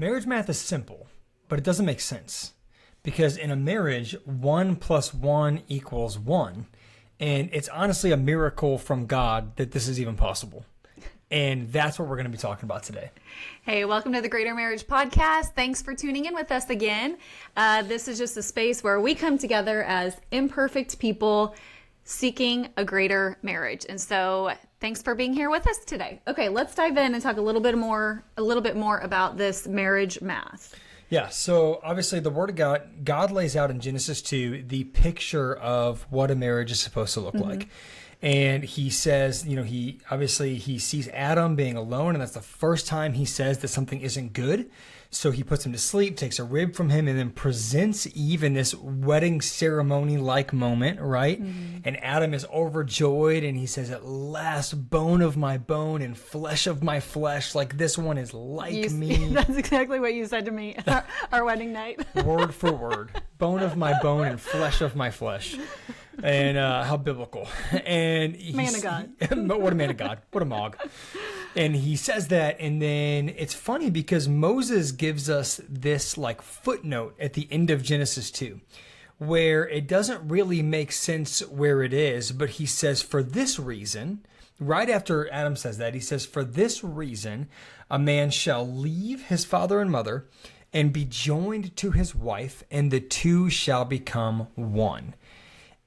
Marriage math is simple, but it doesn't make sense. Because in a marriage, 1 + 1 = 1. And it's honestly a miracle from God that this is even possible. And that's what we're going to be talking about today. Hey, welcome to the Greater Marriage Podcast. Thanks for tuning in with us again. This is just a space where we come together as imperfect people seeking a greater marriage. And so thanks for being here with us today. Okay, let's dive in and talk a little bit more about this marriage math. Yeah, so obviously the Word of God lays out in Genesis 2 the picture of what a marriage is supposed to look like. And he says, he sees Adam being alone, and that's the first time he says that something isn't good. So he puts him to sleep, takes a rib from him, and then presents Eve in this wedding ceremony-like moment, right? And Adam is overjoyed, and he says, "At last, bone of my bone and flesh of my flesh, like this one is like me." That's exactly what you said to me at our wedding night. Word for word. Bone of my bone and flesh of my flesh. And how biblical. And man of God. What a man of God. What a mog. And he says that, and then it's funny because Moses gives us this like footnote at the end of Genesis 2, where it doesn't really make sense where it is, but he says, for this reason, right after Adam says that, he says, for this reason, a man shall leave his father and mother and be joined to his wife, and the two shall become one.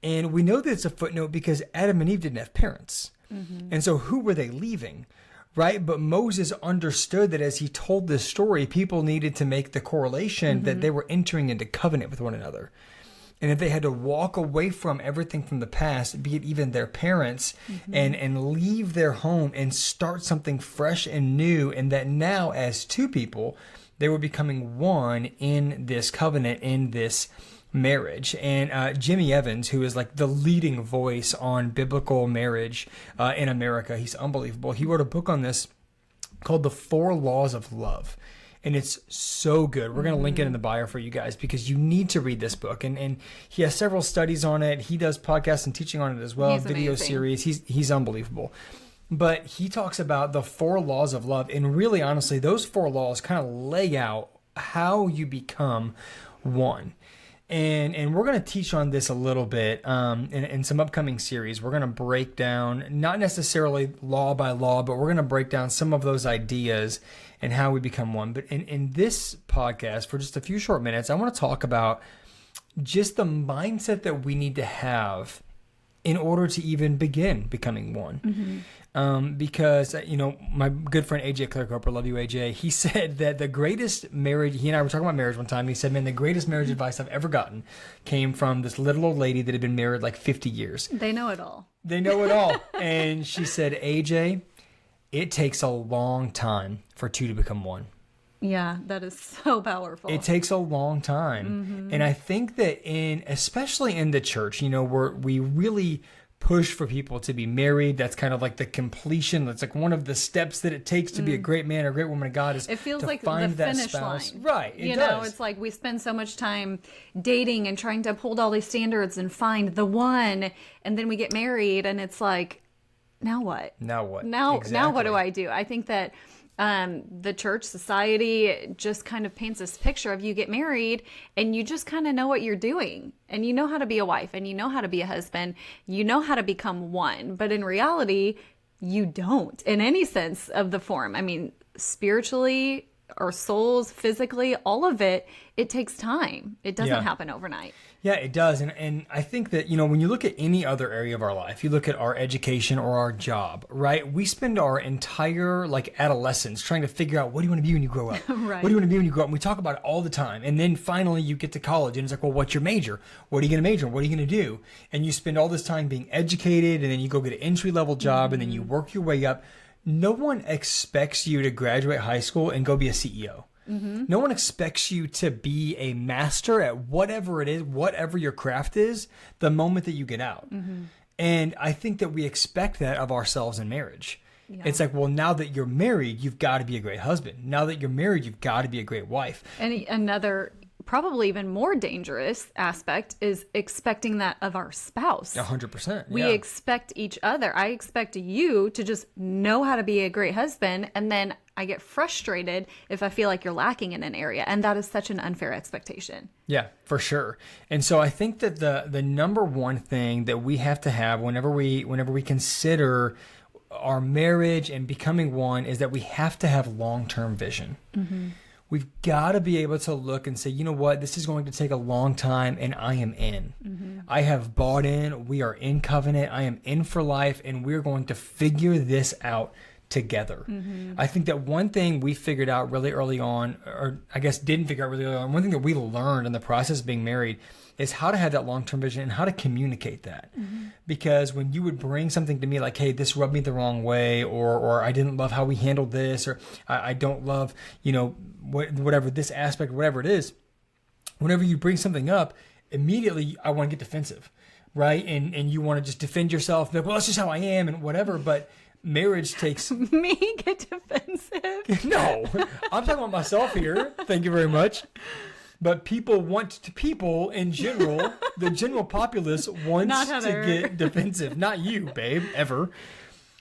And we know that it's a footnote because Adam and Eve didn't have parents. And so who were they leaving? Right? But Moses understood that as he told this story, people needed to make the correlation that they were entering into covenant with one another. And if they had to walk away from everything from the past, be it even their parents, and leave their home and start something fresh and new, and that now as two people, they were becoming one in this covenant, in this marriage. And Jimmy Evans, who is like the leading voice on biblical marriage in America, he's unbelievable. He wrote a book on this called The 4 Laws of Love. And it's so good. We're going to link it in the bio for you guys because you need to read this book. And he has several studies on it. He does podcasts and teaching on it as well, video series. He's unbelievable. But he talks about the 4 laws of love. And really, honestly, those 4 laws kind of lay out how you become one. And we're going to teach on this a little bit in some upcoming series. We're going to break down, not necessarily law by law, but we're going to break down some of those ideas and how we become one. But in this podcast, for just a few short minutes, I want to talk about just the mindset that we need to have in order to even begin becoming one. Because, my good friend AJ Clearcoper, love you, AJ, he said that the greatest marriage, he and I were talking about marriage one time, and he said, man, the greatest marriage advice I've ever gotten came from this little old lady that had been married like 50 years. They know it all. They know it all. And she said, AJ, it takes a long time for two to become one. Yeah, that is so powerful. It takes a long time. And I think that especially in the church, where we really push for people to be married. That's kind of like the completion. That's like one of the steps that it takes to be a great man or great woman of God is it feels to like find the that finish spouse. line. Right. It's like we spend so much time dating and trying to uphold all these standards and find the one, and then we get married and it's like, now what? Now what? Now what do Exactly. I do? I think that the church society just kind of paints this picture of you get married and you just kind of know what you're doing and you know how to be a wife and you know how to be a husband, you know how to become one. But in reality, you don't in any sense of the form. I mean, spiritually, our souls, physically, all of it, it takes time. It doesn't happen overnight. Yeah, it does. And I think that, when you look at any other area of our life, you look at our education or our job, right? We spend our entire adolescence trying to figure out, what do you want to be when you grow up? Right. What do you want to be when you grow up? And we talk about it all the time. And then finally you get to college and it's like, well, what's your major? What are you going to major in? What are you going to do? And you spend all this time being educated, and then you go get an entry-level job, and then you work your way up. No one expects you to graduate high school and go be a CEO. No one expects you to be a master at whatever it is, whatever your craft is, the moment that you get out. And I think that we expect that of ourselves in marriage. Yeah. It's like, well, now that you're married, you've got to be a great husband. Now that you're married, you've got to be a great wife. And another probably even more dangerous aspect is expecting that of our spouse. 100%. We expect each other. I expect you to just know how to be a great husband, and then I get frustrated if I feel like you're lacking in an area. And that is such an unfair expectation. Yeah, for sure. And so I think that the number one thing that we have to have whenever we consider our marriage and becoming one is that we have to have long-term vision. Mm-hmm. We've got to be able to look and say, you know what, this is going to take a long time and I am in. Mm-hmm. I have bought in. We are in covenant. I am in for life and we're going to figure this out together. Mm-hmm. I think that one thing we figured out really early on, or I guess didn't figure out really early on, one thing that we learned in the process of being married is how to have that long-term vision and how to communicate that. Mm-hmm. Because when you would bring something to me like, hey, this rubbed me the wrong way, or I didn't love how we handled this, or I don't love, whatever this aspect, whatever it is, whenever you bring something up, immediately I want to get defensive, right? And you want to just defend yourself, like, well, that's just how I am and whatever, but marriage takes... Me get defensive? No, I'm talking about myself here. Thank you very much. But people in general, the general populace wants to get defensive. Not you, babe, ever.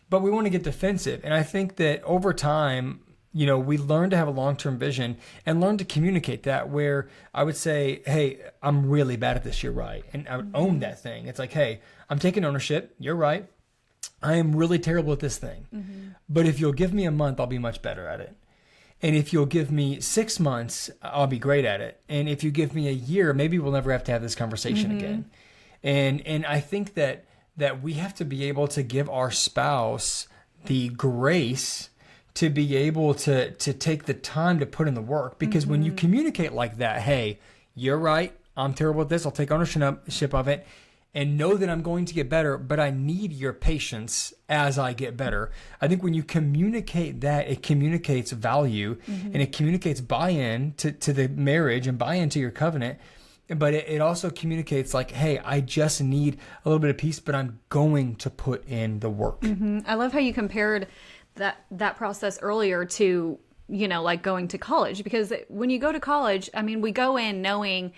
But we want to get defensive. And I think that over time, we learn to have a long-term vision and learn to communicate that, where I would say, hey, I'm really bad at this. You're right. And I would own that thing. It's like, hey, I'm taking ownership. You're right. I am really terrible at this thing. Mm-hmm. But if you'll give me a month, I'll be much better at it. And if you'll give me 6 months, I'll be great at it. And if you give me a year, maybe we'll never have to have this conversation again. And I think that we have to be able to give our spouse the grace to be able to take the time to put in the work. Because when you communicate like that, hey, you're right, I'm terrible at this, I'll take ownership of it, and know that I'm going to get better, but I need your patience as I get better. I think when you communicate that, it communicates value and it communicates buy-in to the marriage and buy-in to your covenant. But it also communicates like, hey, I just need a little bit of peace, but I'm going to put in the work. Mm-hmm. I love how you compared that process earlier to, like going to college. Because when you go to college, we go in knowing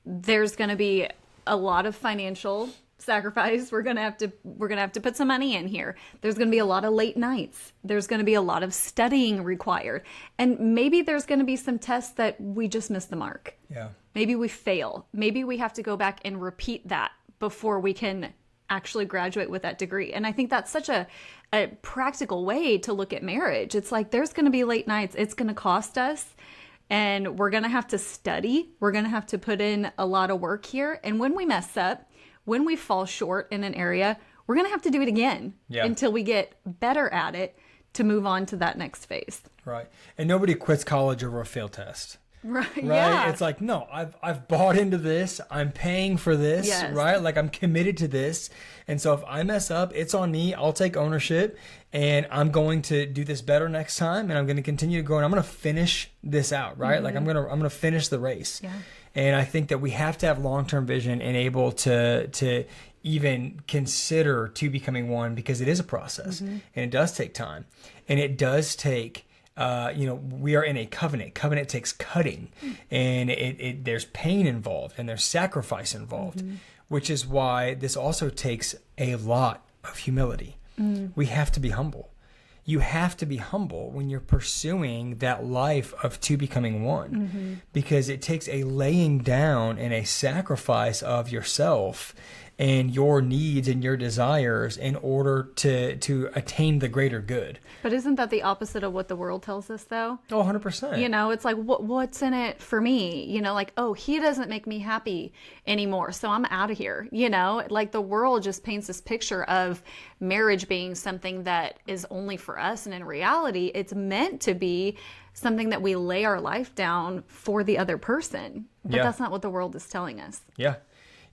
there's going to be a lot of financial sacrifice. We're gonna have to put some money in here. There's gonna be a lot of late nights. There's gonna be a lot of studying required, and maybe there's gonna be some tests that we just miss the mark. Yeah. Maybe we fail. Maybe we have to go back and repeat that before we can actually graduate with that degree. And I think that's such a practical way to look at marriage. It's like there's gonna be late nights. It's gonna cost us. And we're going to have to study. We're going to have to put in a lot of work here. And when we mess up, when we fall short in an area, we're going to have to do it again until we get better at it to move on to that next phase. Right. And nobody quits college over a failed test. Right. Yeah. It's like, no, I've bought into this. I'm paying for this, right? Like I'm committed to this. And so if I mess up, it's on me. I'll take ownership and I'm going to do this better next time. And I'm going to continue to go and I'm going to finish this out, right? Mm-hmm. Like I'm going to finish the race. Yeah. And I think that we have to have long-term vision and able to even consider two becoming one, because it is a process and it does take time and it does take we are in a covenant. Covenant takes cutting, and there's pain involved, and there's sacrifice involved, which is why this also takes a lot of humility. We have to be humble. You have to be humble when you're pursuing that life of two becoming one, because it takes a laying down and a sacrifice of yourself and your needs and your desires in order to attain the greater good. But isn't that the opposite of what the world tells us, though? Oh, 100%. It's like, what's in it for me? Like, oh, he doesn't make me happy anymore, so I'm out of here. Like the world just paints this picture of marriage being something that is only for us. And in reality, it's meant to be something that we lay our life down for the other person. But that's not what the world is telling us. Yeah.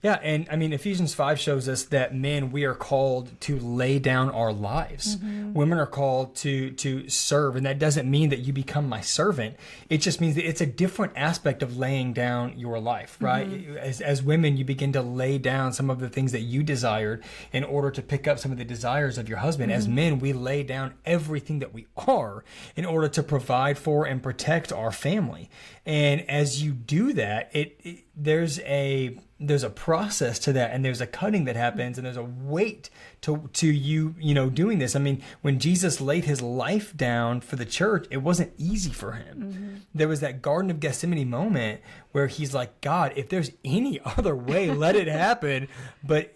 Yeah, and Ephesians 5 shows us that men, we are called to lay down our lives. Women are called to serve, and that doesn't mean that you become my servant. It just means that it's a different aspect of laying down your life, right? As women, you begin to lay down some of the things that you desired in order to pick up some of the desires of your husband. As men, we lay down everything that we are in order to provide for and protect our family. And as you do that, there's a there's a process to that, and there's a cutting that happens, and there's a weight to you doing this. I mean, when Jesus laid his life down for the church, it wasn't easy for him. There was that Garden of Gethsemane moment where he's like, God, if there's any other way, let it happen, but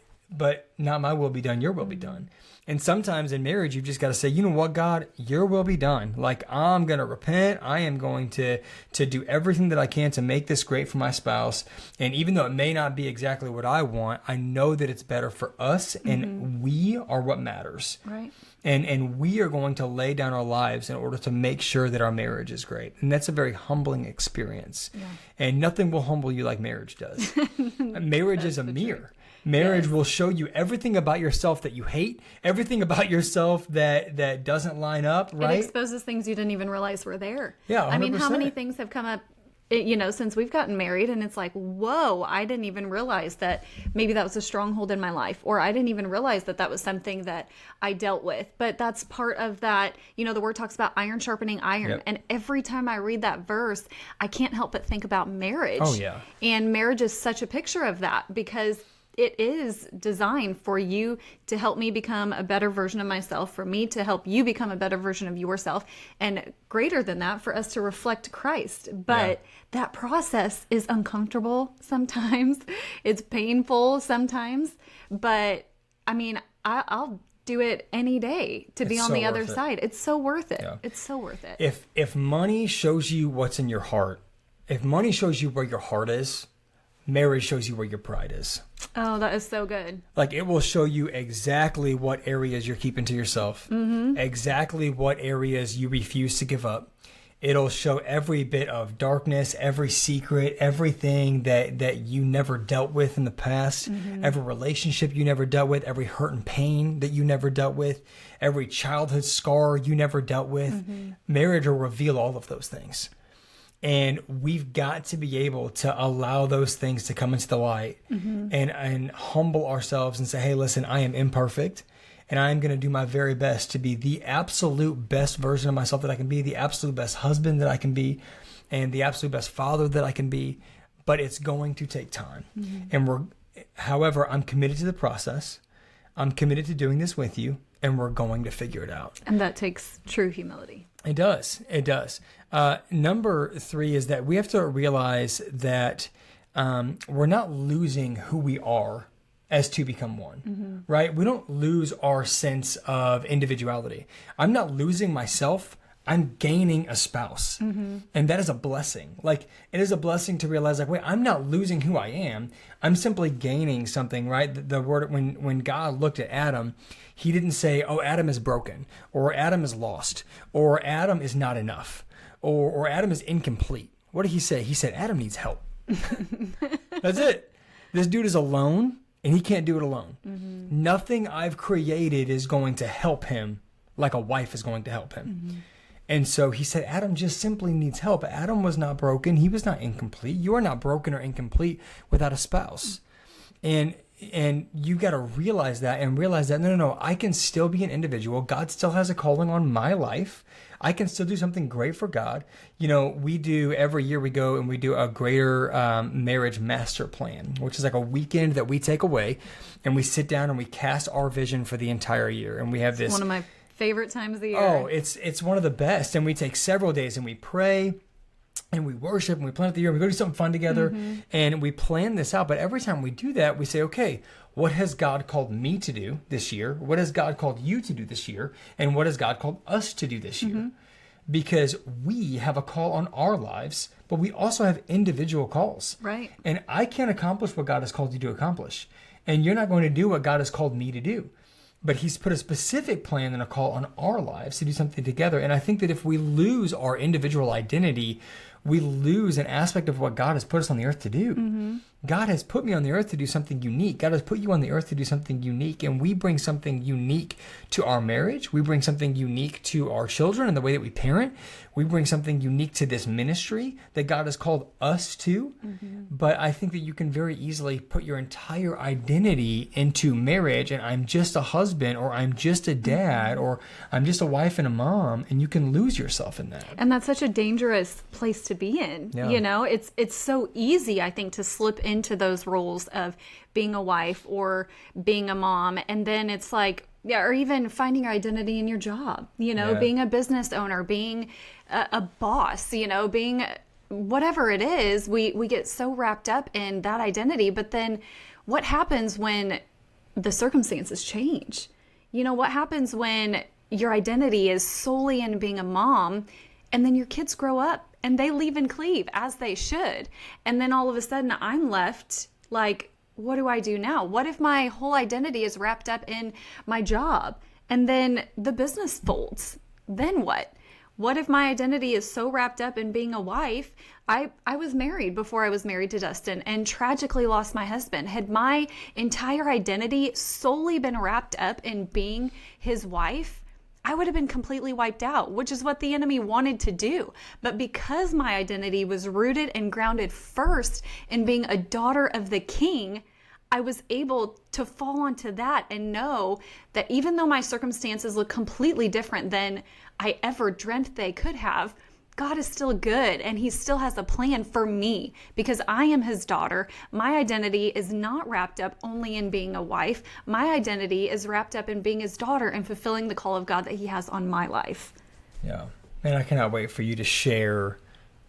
not my will be done, your will be done. And sometimes in marriage, you've just got to say, you know what, God, your will be done. Like, I'm going to repent. I am going to do everything that I can to make this great for my spouse. And even though it may not be exactly what I want, I know that it's better for us, and we are what matters. Right. And we are going to lay down our lives in order to make sure that our marriage is great. And that's a very humbling experience. Yeah. And nothing will humble you like marriage does. Marriage is a mirror. Marriage will show you everything about yourself that you hate, everything about yourself that doesn't line up, right? It exposes things you didn't even realize were there. Yeah, 100%. I mean, how many things have come up, since we've gotten married, and it's like, whoa, I didn't even realize that maybe that was a stronghold in my life, or I didn't even realize that was something that I dealt with. But that's part of that, the word talks about iron sharpening iron. Yep. And every time I read that verse, I can't help but think about marriage. Oh, yeah. And marriage is such a picture of that, because it is designed for you to help me become a better version of myself, for me to help you become a better version of yourself, and greater than that, for us to reflect Christ. But that process is uncomfortable sometimes. It's painful sometimes. But I mean, I'll do it any day to be on the other side. It's so worth it. Yeah. It's so worth it. If money shows you what's in your heart, if money shows you where your heart is, marriage shows you where your pride is. Oh, that is so good. Like, it will show you exactly what areas you're keeping to yourself, exactly what areas you refuse to give up. It'll show every bit of darkness, every secret, everything that you never dealt with in the past, every relationship you never dealt with, every hurt and pain that you never dealt with, every childhood scar you never dealt with. Marriage will reveal all of those things. And we've got to be able to allow those things to come into the light and humble ourselves and say, hey, listen, I am imperfect, and I'm going to do my very best to be the absolute best version of myself that I can be, the absolute best husband that I can be, and the absolute best father that I can be. But it's going to take time. And however, I'm committed to the process. I'm committed to doing this with you, and we're going to figure it out. And that takes true humility. It does. It does. Number 3 is that we have to realize that we're not losing who we are as two become one, right? We don't lose our sense of individuality. I'm not losing myself. I'm gaining a spouse. And that is a blessing. Like, it is a blessing to realize, like, wait, I'm not losing who I am. I'm simply gaining something, right? The word, when God looked at Adam, he didn't say, oh, Adam is broken, or Adam is lost, or Adam is not enough, or Adam is incomplete. What did he say? He said, Adam needs help. That's it. This dude is alone, and he can't do it alone. Nothing I've created is going to help him like a wife is going to help him. And so he said, Adam just simply needs help. Adam was not broken. He was not incomplete. You are not broken or incomplete without a spouse. And you got to realize that, no, I can still be an individual. God still has a calling on my life. I can still do something great for God. We do, every year we go and we do a greater marriage master plan, which is like a weekend that we take away, and we sit down and we cast our vision for the entire year. And we have this. One of my favorite times of the year. Oh, it's one of the best. And we take several days and we pray and we worship and we plan out the year. We go do something fun together and we plan this out. But every time we do that, we say, okay, what has God called me to do this year? What has God called you to do this year? And what has God called us to do this year? Because we have a call on our lives, but we also have individual calls. Right. And I can't accomplish what God has called you to accomplish. And you're not going to do what God has called me to do. But he's put a specific plan and a call on our lives to do something together. And I think that if we lose our individual identity, we lose an aspect of what God has put us on the earth to do. God has put me on the earth to do something unique. God has put you on the earth to do something unique. And we bring something unique to our marriage. We bring something unique to our children and the way that we parent. We bring something unique to this ministry that God has called us to. But I think that you can very easily put your entire identity into marriage, and I'm just a husband, or I'm just a dad, or I'm just a wife and a mom, and you can lose yourself in that. And that's such a dangerous place to be in. Yeah. It's so easy, I think, to slip into those roles of being a wife or being a mom. And then it's like, yeah, or even finding your identity in your job, being a business owner, being a boss, being whatever it is, we get so wrapped up in that identity. But then what happens when the circumstances change? What happens when your identity is solely in being a mom, and then your kids grow up and they leave and cleave, as they should. And then all of a sudden I'm left like, what do I do now? What if my whole identity is wrapped up in my job and then the business folds? Then what? What if my identity is so wrapped up in being a wife? I was married before I was married to Dustyn and tragically lost my husband. Had my entire identity solely been wrapped up in being his wife, I would have been completely wiped out, which is what the enemy wanted to do. But because my identity was rooted and grounded first in being a daughter of the King, I was able to fall onto that and know that even though my circumstances look completely different than I ever dreamt they could have, God is still good and he still has a plan for me because I am his daughter. My identity is not wrapped up only in being a wife. My identity is wrapped up in being his daughter and fulfilling the call of God that he has on my life. Yeah. Man, I cannot wait for you to share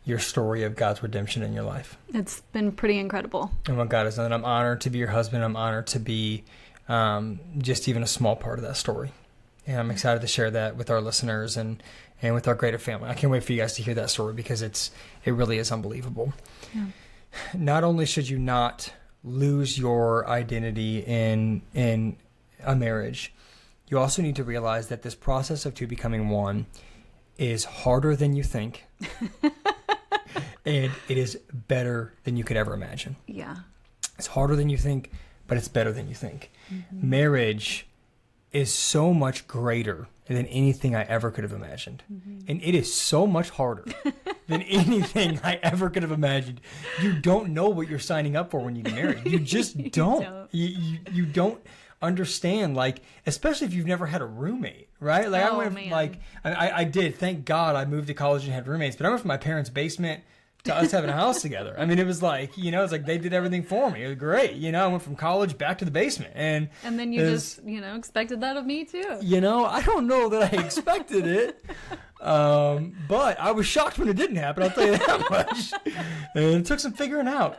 your story of God's redemption in your life. It's been pretty incredible. And what God has done. I'm honored to be your husband. I'm honored to be just even a small part of that story. And I'm excited to share that with our listeners and with our greater family. I can't wait for you guys to hear that story because it really is unbelievable. Yeah. Not only should you not lose your identity in a marriage, you also need to realize that this process of two becoming one is harder than you think. And it is better than you could ever imagine. Yeah. It's harder than you think, but it's better than you think. Mm-hmm. Marriage is so much greater than anything I ever could have imagined. Mm-hmm. And it is so much harder than anything I ever could have imagined. You don't know what you're signing up for when you get married. You just don't. You don't understand, like, especially if you've never had a roommate, right? Like, I did. Thank God I moved to college and had roommates, but I went from my parents' basement to us having a house together. I mean, it was like, it's like they did everything for me. It was great. I went from college back to the basement. And then you just, expected that of me too. I don't know that I expected it. But I was shocked when it didn't happen. I'll tell you that much. And it took some figuring out,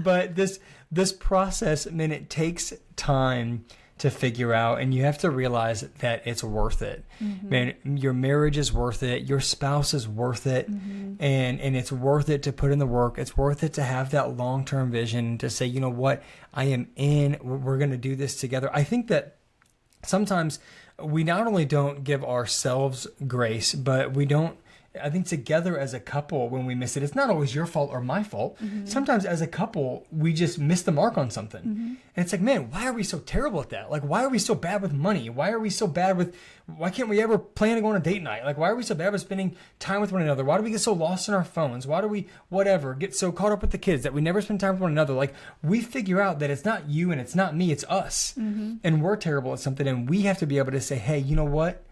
but this process, man, it takes time to figure out, and you have to realize that it's worth it. Mm-hmm. Man, your marriage is worth it. Your spouse is worth it. Mm-hmm. And it's worth it to put in the work. It's worth it to have that long-term vision to say, you know what, I am in, we're going to do this together. I think that sometimes we not only don't give ourselves grace, but we don't, I think together as a couple, when we miss it, it's not always your fault or my fault. Mm-hmm. Sometimes as a couple, we just miss the mark on something. Mm-hmm. And it's like, man, why are we so terrible at that? Like, why are we so bad with money? Why are we so bad with, why can't we ever plan to go on a date night? Like, why are we so bad with spending time with one another? Why do we get so lost in our phones? Why do we, get so caught up with the kids that we never spend time with one another? Like, we figure out that it's not you and it's not me, it's us. Mm-hmm. And we're terrible at something. And we have to be able to say, hey, you know what?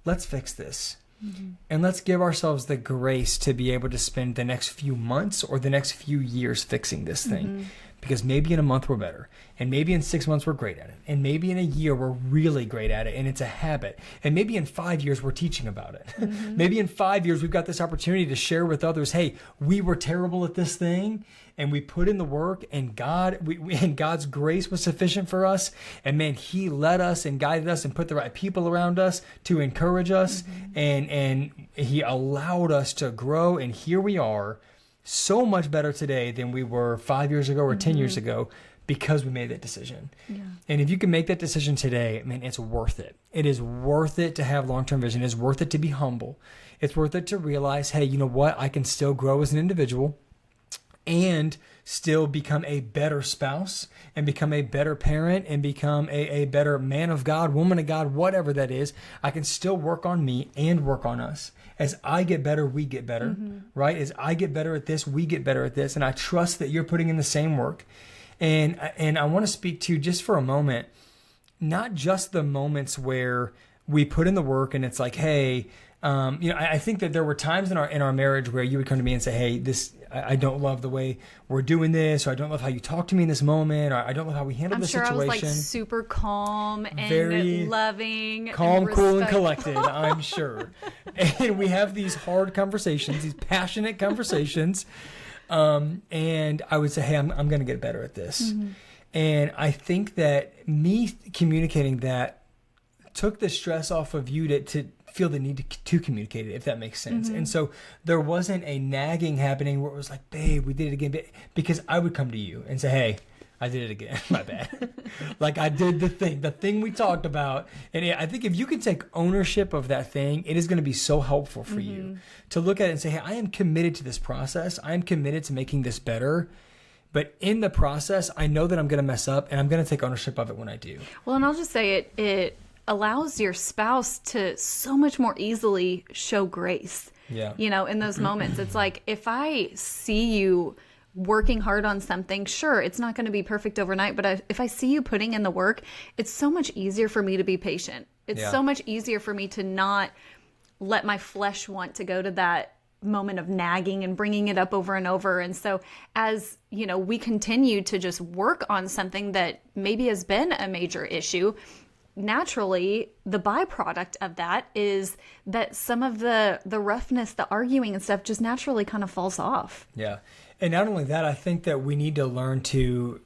Let's fix this. Mm-hmm. And let's give ourselves the grace to be able to spend the next few months or the next few years fixing this thing. Mm-hmm. Because maybe in a month we're better. And maybe in 6 months we're great at it. And maybe in a year we're really great at it and it's a habit. And maybe in 5 years we're teaching about it. Mm-hmm. Maybe in 5 years we've got this opportunity to share with others, hey, we were terrible at this thing and we put in the work and God's grace was sufficient for us. And man, he led us and guided us and put the right people around us to encourage us. Mm-hmm. And he allowed us to grow. And here we are, so much better today than we were 5 years ago or 10 years ago because we made that decision. Yeah. And if you can make that decision today, man, it's worth it. It is worth it to have long-term vision. It's worth it to be humble. It's worth it to realize, hey, you know what? I can still grow as an individual and still become a better spouse and become a better parent and become a better man of God, woman of God, whatever that is. I can still work on me and work on us. As I get better, we get better, right? As I get better at this, we get better at this. And I trust that you're putting in the same work. And I want to speak to, just for a moment, not just the moments where we put in the work and it's like, hey, I think that there were times in our marriage where you would come to me and say, hey, I don't love the way we're doing this, or I don't love how you talk to me in this moment, or I don't love how we handle this situation. I'm sure I was like super calm and very loving. Calm, and cool, and collected, I'm sure. And we have these hard conversations, these passionate conversations. And I would say, hey, I'm going to get better at this. Mm-hmm. And I think that me communicating that took the stress off of you to feel the need to communicate it, if that makes sense. Mm-hmm. And so there wasn't a nagging happening where it was like, babe, we did it again. Because I would come to you and say, hey, I did it again. My bad. Like I did the thing we talked about. And I think if you can take ownership of that thing, it is going to be so helpful for you to look at it and say, hey, I am committed to this process. I am committed to making this better. But in the process, I know that I'm going to mess up, and I'm going to take ownership of it when I do. Well, and I'll just say it allows your spouse to so much more easily show grace. Yeah. In those moments. It's like, if I see you working hard on something, sure, it's not going to be perfect overnight, but if I see you putting in the work, it's so much easier for me to be patient. It's so much easier for me to not let my flesh want to go to that moment of nagging and bringing it up over and over. And so as, we continue to just work on something that maybe has been a major issue, naturally, the byproduct of that is that some of the roughness, the arguing and stuff just naturally kind of falls off. Yeah. And not only that, I think that we need to learn to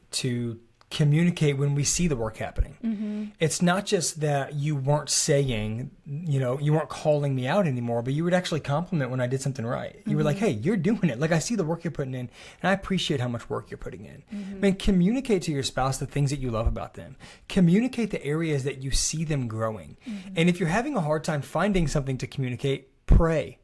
communicate when we see the work happening. Mm-hmm. It's not just that you weren't saying, you weren't calling me out anymore, but you would actually compliment when I did something right. You were like, hey, you're doing it. Like, I see the work you're putting in, and I appreciate how much work you're putting in. Mm-hmm. I mean, communicate to your spouse the things that you love about them. Communicate the areas that you see them growing. Mm-hmm. And if you're having a hard time finding something to communicate, pray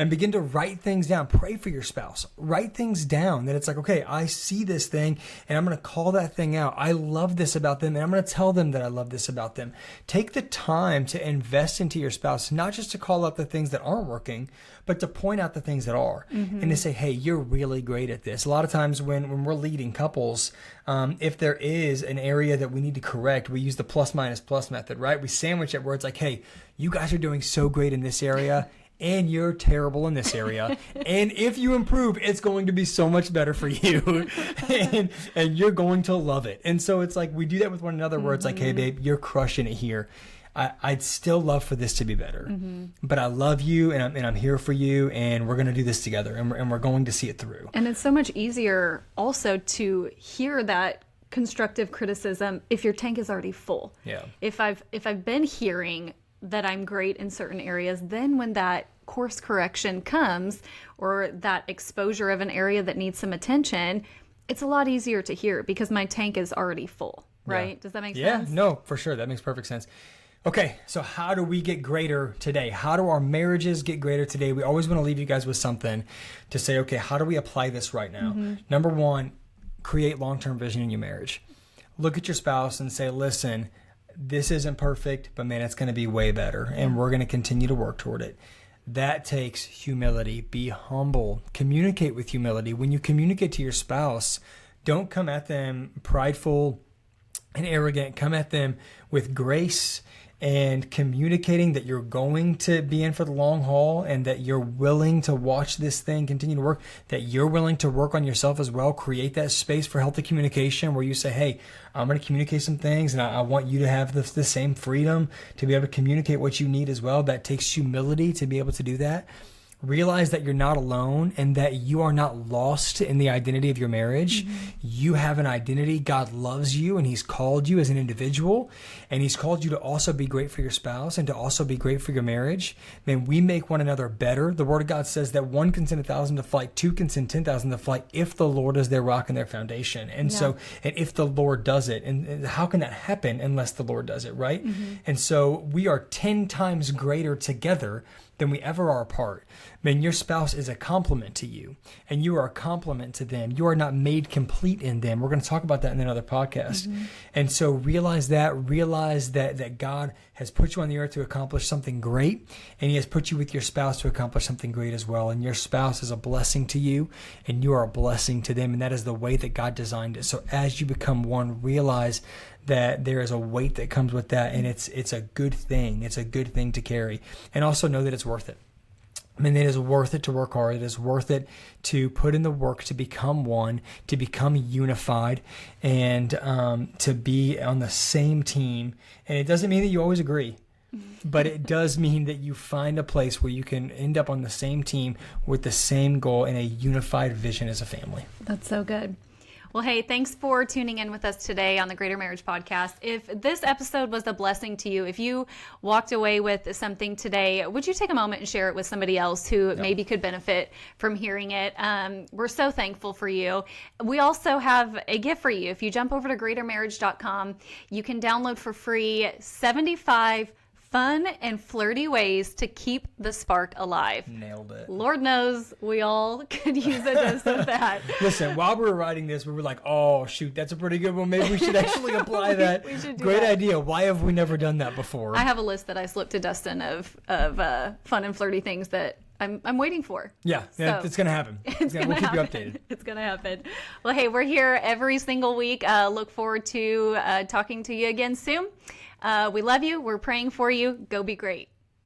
and begin to write things down. Pray for your spouse. Write things down that it's like, okay, I see this thing and I'm going to call that thing out. I love this about them and I'm going to tell them that I love this about them. Take the time to invest into your spouse, not just to call out the things that aren't working, but to point out the things that are and to say, hey, you're really great at this. A lot of times when we're leading couples, if there is an area that we need to correct, we use the plus minus plus method, right? We sandwich it where it's like, hey, you guys are doing so great in this area and you're terrible in this area. And if you improve, it's going to be so much better for you and you're going to love it. And so it's like we do that with one another where it's like, hey, babe, you're crushing it here. I'd still love for this to be better, but I love you and I'm here for you and we're going to do this together and we're going to see it through. And it's so much easier also to hear that constructive criticism if your tank is already full. Yeah. If I've been hearing that I'm great in certain areas, then when that course correction comes or that exposure of an area that needs some attention, it's a lot easier to hear because my tank is already full, right? Yeah. Does that make sense? Yeah, no, for sure. That makes perfect sense. Okay, so how do we get greater today? How do our marriages get greater today? We always want to leave you guys with something to say, okay, how do we apply this right now? Number one, create long-term vision in your marriage. Look at your spouse and say, listen, this isn't perfect, but man, it's going to be way better. And we're going to continue to work toward it. That takes humility. Be humble. Communicate with humility. When you communicate to your spouse, don't come at them prideful and arrogant. Come at them with grace and communicating that you're going to be in for the long haul and that you're willing to watch this thing continue to work, that you're willing to work on yourself as well. Create that space for healthy communication where you say, hey, I'm going to communicate some things and I want you to have the same freedom to be able to communicate what you need as well. That takes humility to be able to do that. Realize that you're not alone and that you are not lost in the identity of your marriage. You have an identity. God loves you and he's called you as an individual and he's called you to also be great for your spouse and to also be great for your marriage. Man, we make one another better. The word of God says that one can send 1,000 to flight, two can send 10,000 to flight if the Lord is their rock and their foundation. And so, and if the Lord does it, and how can that happen unless the Lord does it, right? And so we are 10 times greater together than we ever are apart. Man, your spouse is a complement to you and you are a complement to them. You are not made complete in them. We're going to talk about that in another podcast. And so realize that God has put you on the earth to accomplish something great, and he has put you with your spouse to accomplish something great as well. And your spouse is a blessing to you, and you are a blessing to them, and that is the way that God designed it. So as you become one, realize that there is a weight that comes with that, and it's a good thing. It's a good thing to carry. And also know that it's worth it. I mean, it is worth it to work hard. It is worth it to put in the work to become one, to become unified, and to be on the same team. And it doesn't mean that you always agree, but it does mean that you find a place where you can end up on the same team with the same goal and a unified vision as a family. That's so good. Well, hey, thanks for tuning in with us today on the Greater Marriage Podcast. If this episode was a blessing to you, if you walked away with something today, would you take a moment and share it with somebody else who maybe could benefit from hearing it? We're so thankful for you. We also have a gift for you. If you jump over to greatermarriage.com, you can download for free 75 fun and flirty ways to keep the spark alive. Nailed it. Lord knows we all could use a dose of that. Listen, while we were writing this, we were like, oh, shoot, that's a pretty good one. Maybe we should actually apply that. We should do Great that. idea. Why have we never done that before? I have a list that I slipped to Dustyn of fun and flirty things that I'm waiting for. Yeah, So, it's going to happen. We'll keep you updated. It's going to happen. Well, hey, we're here every single week. Look forward to talking to you again soon. We love you. We're praying for you. Go be great.